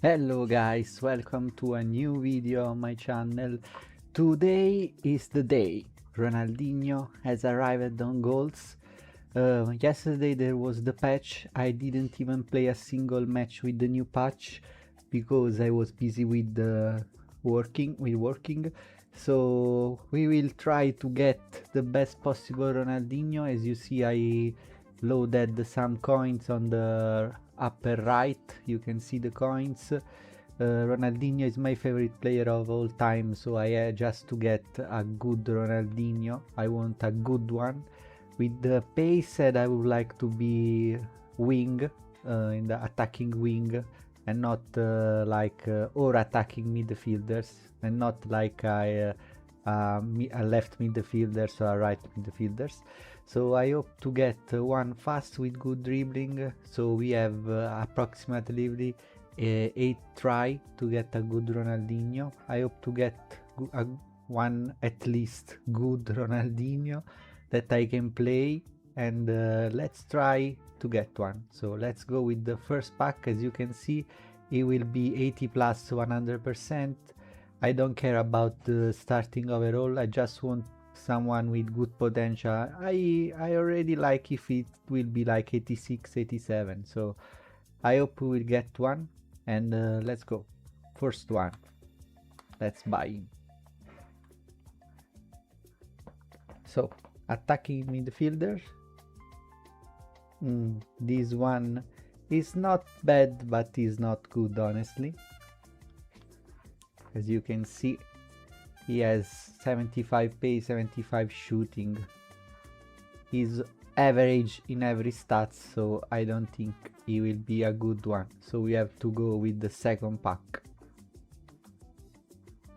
Hello guys, welcome to a new video on my channel. Today is the day Ronaldinho has arrived on goals. Yesterday there was the patch. I didn't even play a single match with the new patch because I was busy with working. So we will try to get the best possible Ronaldinho. As you see, I loaded some coins on the upper right. You can see the coins. Ronaldinho is my favorite player of all time, so I just to get a good Ronaldinho, I want a good one. With the pace said, I would like to be wing, in the attacking wing, and not or attacking midfielders, and not like a left midfielders or a right midfielders. So I hope to get one fast with good dribbling. So we have approximately 8 try to get a good Ronaldinho. I hope to get one at least good Ronaldinho that I can play, and let's try to get one. So let's go with the first pack. As you can see, it will be 80 plus 100%. I don't care about the starting overall, I just want someone with good potential. I already like if it will be like 86, 87, so I hope we will get one, and let's go. First one, let's buy him. So attacking midfielder, this one is not bad, but is not good, honestly. As you can see, he has 75 pace, 75 shooting. He's average in every stats, so I don't think he will be a good one. So we have to go with the second pack.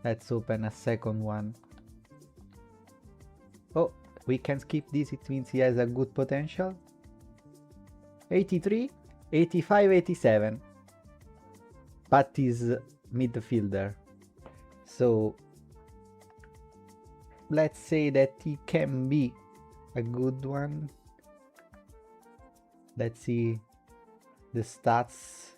Let's open a second one. Oh, we can skip this, it means he has a good potential. 83, 85, 87. But he's midfielder. So let's say that he can be a good one. Let's see the stats.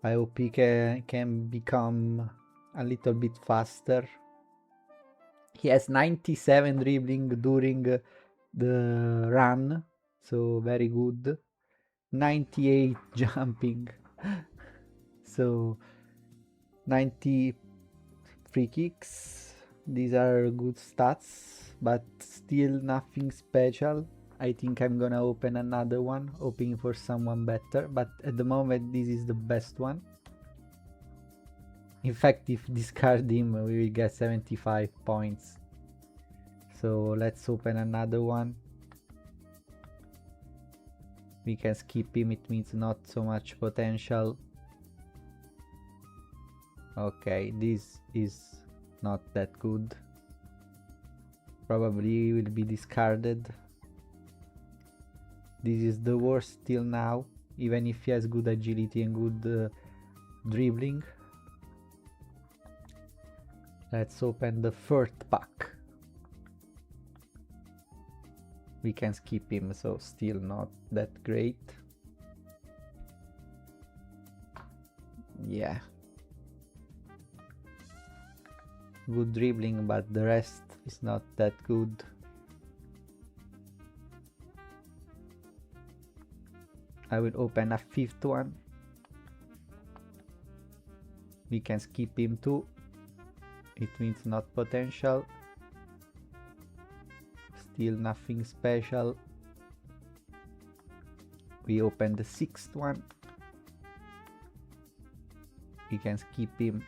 I hope he can become a little bit faster. He has 97 dribbling during the run, so very good. 98 jumping. So 90 free kicks. These are good stats, but still nothing special. I think I'm gonna open another one, hoping for someone better, but at the moment this is the best one. In fact, if discard him, we will get 75 points. So let's open another one. We can skip him, it means not so much potential. Okay, this is not that good. Probably will be discarded. This is the worst till now, even if he has good agility and good dribbling. Let's open the third pack. We can skip him, so still not that great. Yeah. Good dribbling, but the rest is not that good. I will open a fifth one. We can skip him too. It means not potential. Still nothing special. We open the sixth one. We can skip him.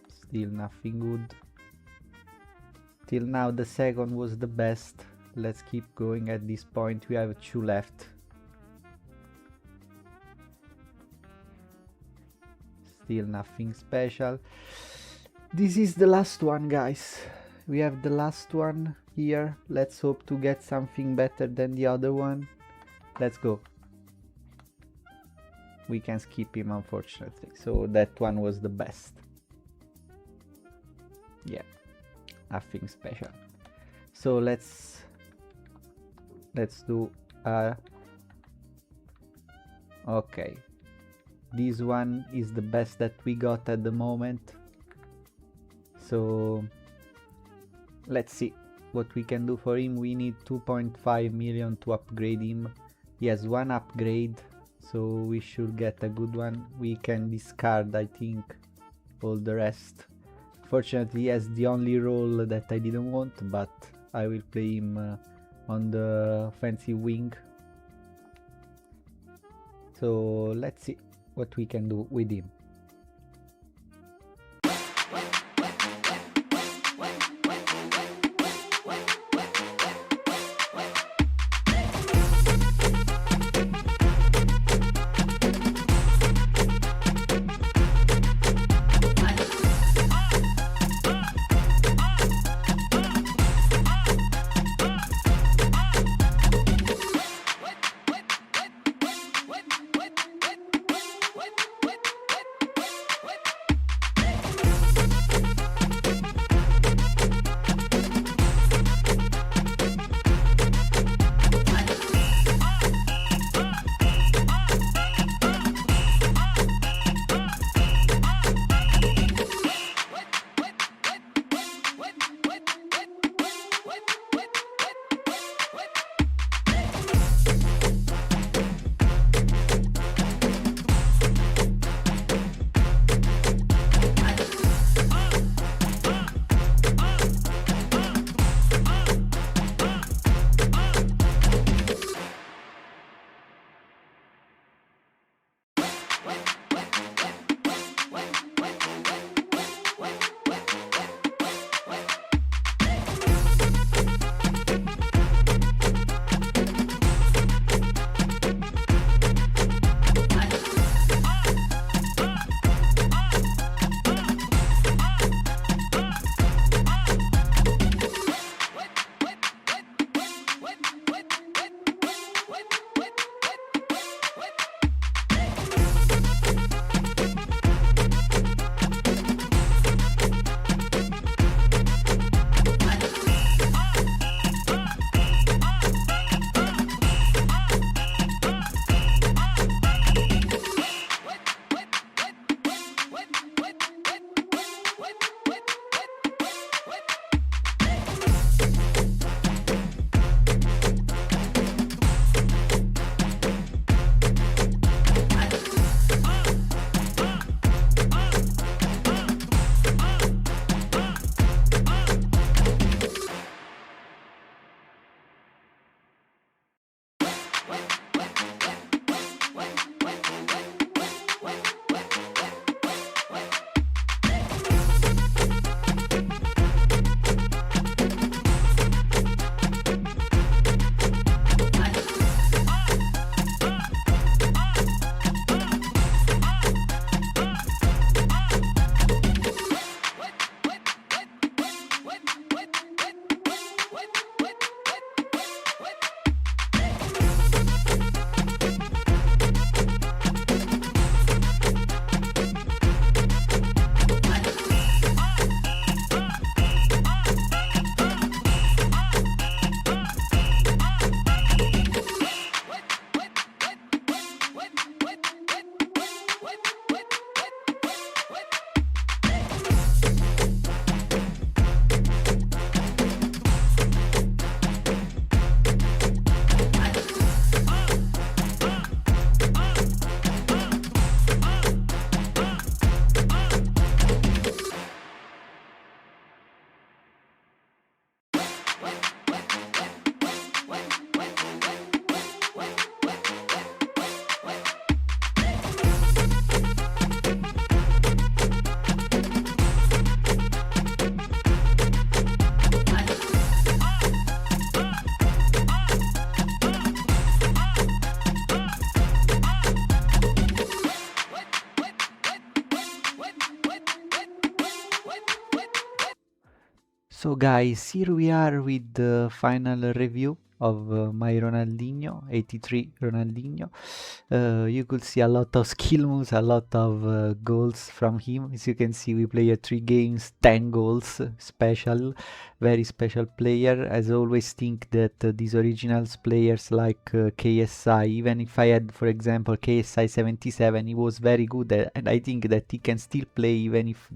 Still nothing good. Till now the second was the best. Let's keep going. At this point we have 2 left. Still nothing special. This is the last one, guys. We have the last one here. Let's hope to get something better than the other one. Let's go. We can skip him, unfortunately. So that one was the best. Yeah, nothing special. So let's do Okay, this one is the best that we got at the moment, so let's see what we can do for him. We need 2.5 million to upgrade him. He has one upgrade, so we should get a good one. We can discard, I think, all the rest. Fortunately, he has the only role that I didn't want, but I will play him on the offensive wing. So let's see what we can do with him. So guys, here we are with the final review of my Ronaldinho, 83 Ronaldinho. You could see a lot of skill moves, a lot of goals from him. As you can see, we play 3 games, 10 goals, special. very special player. As I always think that these originals players like KSI, even if I had, for example, KSI 77, he was very good, and I think that he can still play even if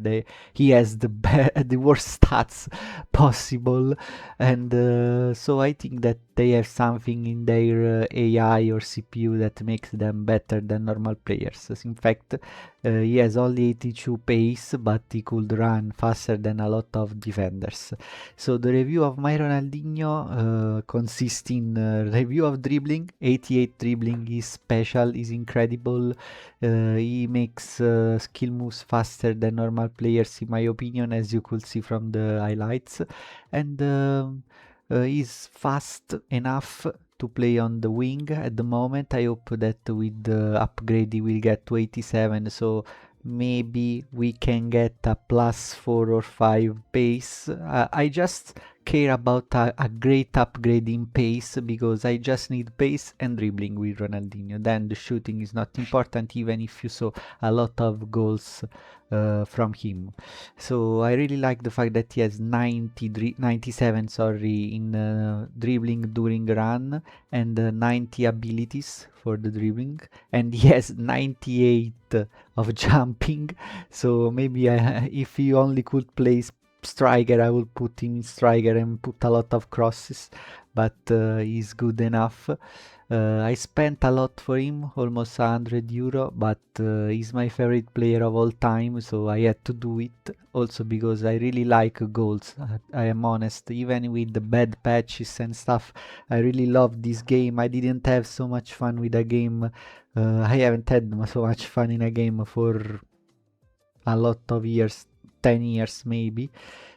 he has the worst stats possible. And so I think that they have something in their AI or CPU that makes them better than normal players. As in fact, he has only 82 pace, but he could run faster than a lot of defenders. So the review of my Ronaldinho consists in review of dribbling. 88 dribbling is special, is incredible. He makes skill moves faster than normal players, in my opinion, as you could see from the highlights. And is fast enough to play on the wing at the moment. I hope that with the upgrade he will get to 87, so maybe we can get a +4 or 5 pace. I just care about a great upgrade in pace, because I just need pace and dribbling with Ronaldinho. Then the shooting is not important, even if you saw a lot of goals from him. So I really like the fact that he has 97 in dribbling during run, and 90 abilities for the dribbling, and he has 98 of jumping. So maybe if he only could play striker, I will put him in striker and put a lot of crosses, but he's good enough. I spent a lot for him, almost €100, but he's my favorite player of all time, so I had to do it. Also because I really like goals. I am honest, even with the bad patches and stuff, I really love this game. I didn't have so much fun with a game. I haven't had so much fun in a game for a lot of years, 10 years maybe.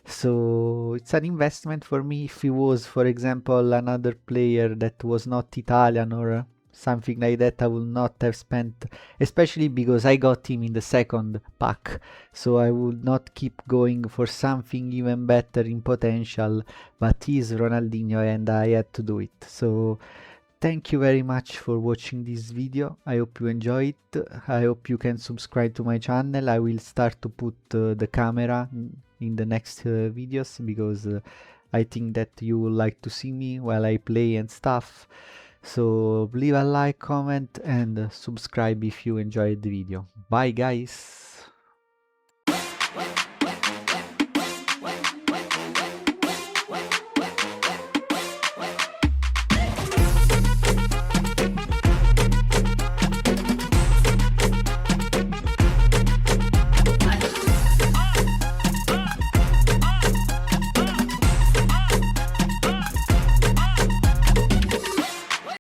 So it's an investment for me. If he was, for example, another player that was not Italian or something like that, I would not have spent, especially because I got him in the second pack, so I would not keep going for something even better in potential, but he's Ronaldinho and I had to do it. So thank you very much for watching this video. I hope you enjoyed it. I hope you can subscribe to my channel. I will start to put the camera in the next videos, because I think that you will like to see me while I play and stuff. So leave a like, comment, and subscribe if you enjoyed the video. Bye guys!